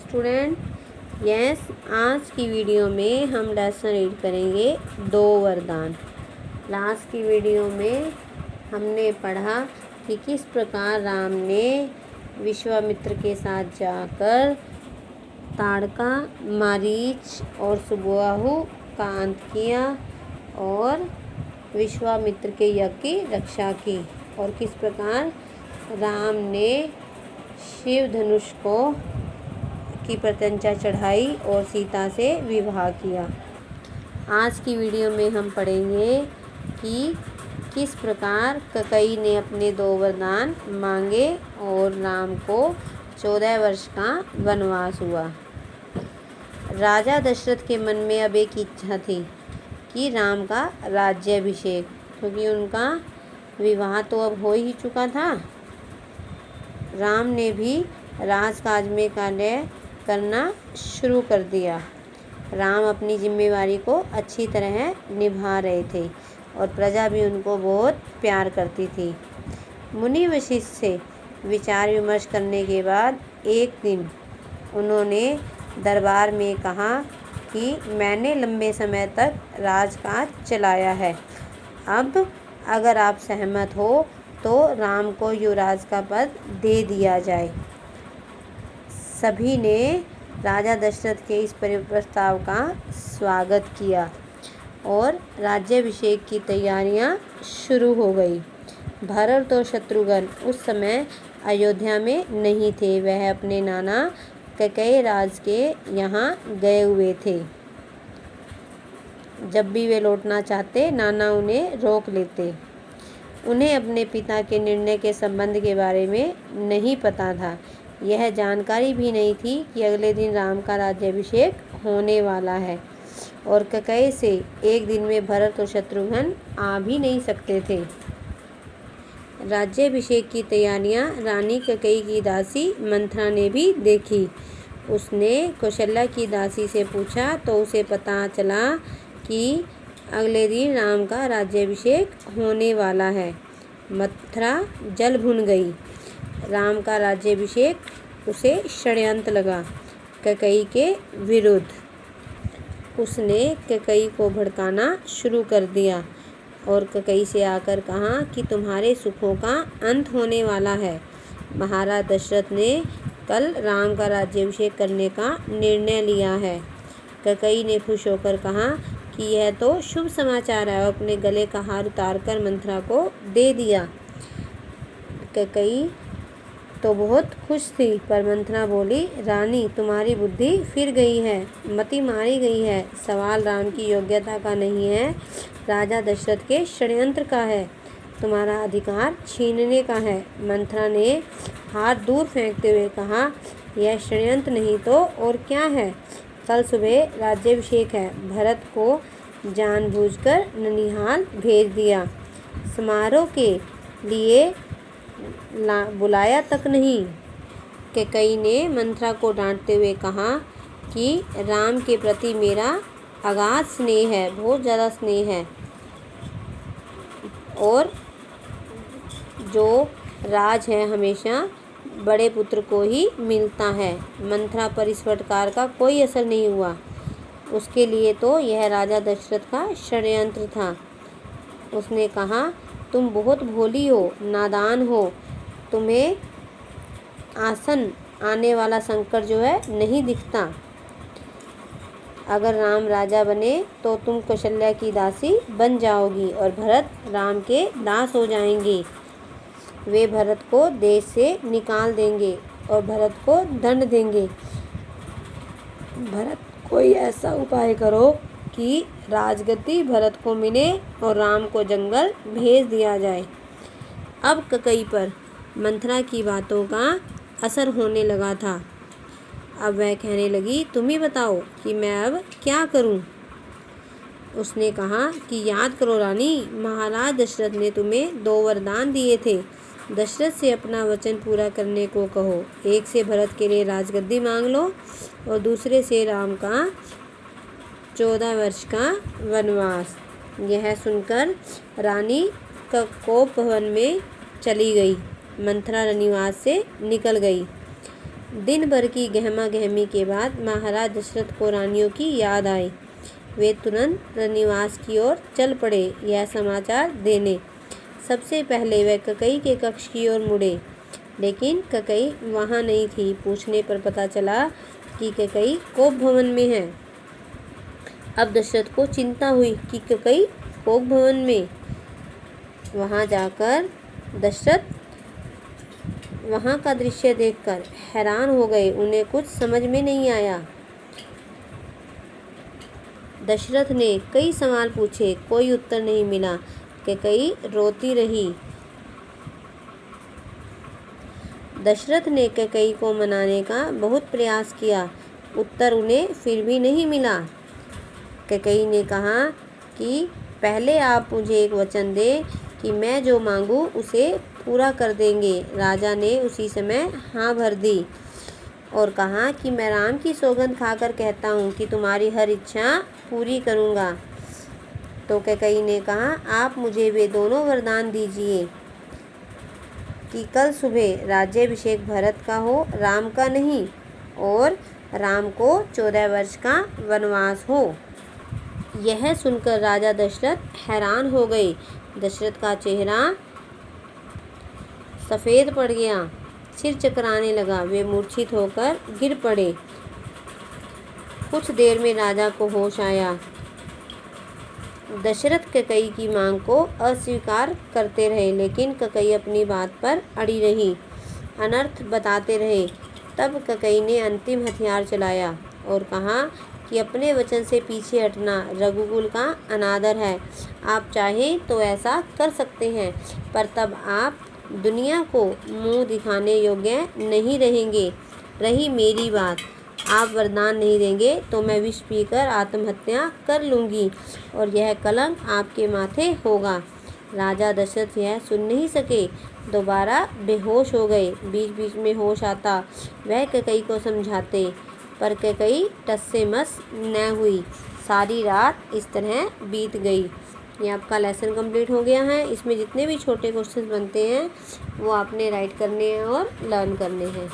Student, yes, आज की video में हम लेसन रीड करेंगे 2 वरदान। लास्ट की वीडियो में हमने पढ़ा कि किस प्रकार राम ने विश्वामित्र के साथ जाकर ताड़का, मारीच और सुबाहु का अंत किया और विश्वामित्र के यज्ञ की रक्षा की, और किस प्रकार राम ने शिव धनुष की प्रत्यंचा चढ़ाई और सीता से विवाह किया। आज की वीडियो में हम पढ़ेंगे कि किस प्रकार कैकेयी ने अपने 2 वरदान मांगे और राम को 14 वर्ष का वनवास हुआ। राजा दशरथ के मन में अब एक इच्छा थी कि राम का राज्याभिषेक, क्योंकि उनका विवाह तो अब हो ही चुका था। राम ने भी राजकाज में कार्य करना शुरू कर दिया। राम अपनी जिम्मेवारी को अच्छी तरह निभा रहे थे और प्रजा भी उनको बहुत प्यार करती थी। मुनि वशिष्ठ से विचार विमर्श करने के बाद एक दिन उन्होंने दरबार में कहा कि मैंने लंबे समय तक राजकाज चलाया है, अब अगर आप सहमत हो तो राम को युवराज का पद दे दिया जाए। सभी ने राजा दशरथ के इस प्रस्ताव का स्वागत किया और राज्याभिषेक की तैयारियां शुरू हो गई। भरत और शत्रुघ्न उस समय अयोध्या में नहीं थे, वह अपने नाना कैकेयी राज के यहाँ गए हुए थे। जब भी वे लौटना चाहते, नाना उन्हें रोक लेते। उन्हें अपने पिता के निर्णय के संबंध के बारे में नहीं पता था। यह जानकारी भी नहीं थी कि अगले दिन राम का राज्याभिषेक होने वाला है और कैकेयी से एक दिन में भरत और शत्रुघ्न आ भी नहीं सकते थे। राज्याभिषेक की तैयारियां रानी कैकेयी की दासी मंथरा ने भी देखी। उसने कौशल्या की दासी से पूछा तो उसे पता चला कि अगले दिन राम का राज्याभिषेक होने वाला है। मंथरा जल भुन गई। राम का राज्याभिषेक उसे षड्यंत्र लगा कैकेयी के विरुद्ध। उसने कैकेयी को भड़काना शुरू कर दिया और कैकेयी से आकर कहा कि तुम्हारे सुखों का अंत होने वाला है। महाराज दशरथ ने कल राम का राज्याभिषेक करने का निर्णय लिया है। कैकेयी ने खुश होकर कहा कि यह तो शुभ समाचार है और अपने गले का हार उतारकर मंथरा को दे दिया। कैकेयी तो बहुत खुश थी, पर मंथरा बोली, रानी तुम्हारी बुद्धि फिर गई है, मति मारी गई है। सवाल राम की योग्यता का नहीं है, राजा दशरथ के षड्यंत्र का है। तुम्हारा अधिकार छीनने का है। मंथरा ने हाथ दूर फेंकते हुए कहा, यह षड्यंत्र नहीं तो और क्या है। कल सुबह राज्याभिषेक है। भरत को जानबूझकर ननिहाल भेज दिया, समारोह के लिए बुलाया तक नहीं। कैकेयी ने मंथरा को डांटते हुए कहा कि राम के प्रति मेरा अगाध स्नेह है, बहुत ज़्यादा स्नेह है, और जो राज है हमेशा बड़े पुत्र को ही मिलता है। मंथरा पर इस फटकार का कोई असर नहीं हुआ। उसके लिए तो यह राजा दशरथ का षड्यंत्र था। उसने कहा, तुम बहुत भोली हो, नादान हो, तुम्हें आसन आने वाला संकट जो है नहीं दिखता। अगर राम राजा बने तो तुम कौशल्या की दासी बन जाओगी और भरत राम के दास हो जाएंगे। वे भरत को देश से निकाल देंगे और भरत को दंड देंगे। भरत कोई ऐसा उपाय करो कि राजगद्दी भरत को मिले और राम को जंगल भेज दिया जाए। अब कैकेयी पर मंथरा की बातों का असर होने लगा था। अब वह कहने लगी, तुम ही बताओ कि मैं अब क्या करूं। उसने कहा कि याद करो रानी, महाराज दशरथ ने तुम्हें 2 वरदान दिए थे। दशरथ से अपना वचन पूरा करने को कहो। एक से भरत के लिए राजगद्दी मांग लो और दूसरे से राम का 14 वर्ष का वनवास। यह सुनकर रानी कोप भवन में चली गई। मंथरा रनिवास से निकल गई। दिन भर की गहमा गहमी के बाद महाराज दशरथ को रानियों की याद आई। वे तुरंत रनिवास की ओर चल पड़े यह समाचार देने। सबसे पहले वे ककई के कक्ष की ओर मुड़े, लेकिन ककई वहाँ नहीं थी। पूछने पर पता चला कि ककई कोप भवन में है। अब दशरथ को चिंता हुई कि ककई कोप भवन में। वहाँ जाकर दशरथ वहाँ का दृश्य देखकर हैरान हो गए। उन्हें कुछ समझ में नहीं आया। दशरथ ने कई सवाल पूछे, कोई उत्तर नहीं मिला। ककई रोती रही। दशरथ ने ककई को मनाने का बहुत प्रयास किया, उत्तर उन्हें फिर भी नहीं मिला। ककई ने कहा कि पहले आप मुझे एक वचन दें कि मैं जो मांगूं उसे पूरा कर देंगे। राजा ने उसी समय हाँ भर दी और कहा कि मैं राम की सौगंध खाकर कहता हूँ कि तुम्हारी हर इच्छा पूरी करूँगा। तो ककई ने कहा, आप मुझे वे दोनों वरदान दीजिए कि कल सुबह राज्याभिषेक भरत का हो, राम का नहीं, और राम को 14 वर्ष का वनवास हो। यह सुनकर राजा दशरथ हैरान हो गए। दशरथ का चेहरा सफ़ेद पड़ गया, सिर चकराने लगा। वे मूर्छित होकर गिर पड़े। कुछ देर में राजा को होश आया। दशरथ ककई की मांग को अस्वीकार करते रहे, लेकिन ककई अपनी बात पर अड़ी रही, अनर्थ बताते रहे। तब ककई ने अंतिम हथियार चलाया और कहा कि अपने वचन से पीछे हटना रघुकुल का अनादर है। आप चाहें तो ऐसा कर सकते हैं, पर तब आप दुनिया को मुंह दिखाने योग्य नहीं रहेंगे। रही मेरी बात, आप वरदान नहीं देंगे तो मैं विष पीकर आत्महत्या कर लूँगी और यह कलंक आपके माथे होगा। राजा दशरथ यह सुन नहीं सके, दोबारा बेहोश हो गए। बीच बीच में होश आता वह ककई को समझाते, पर ककई टस से मस न हुई। सारी रात इस तरह बीत गई। ये आपका लेसन कंप्लीट हो गया है। इसमें जितने भी छोटे क्वेश्चन बनते हैं वो आपने राइट करने हैं और लर्न करने हैं।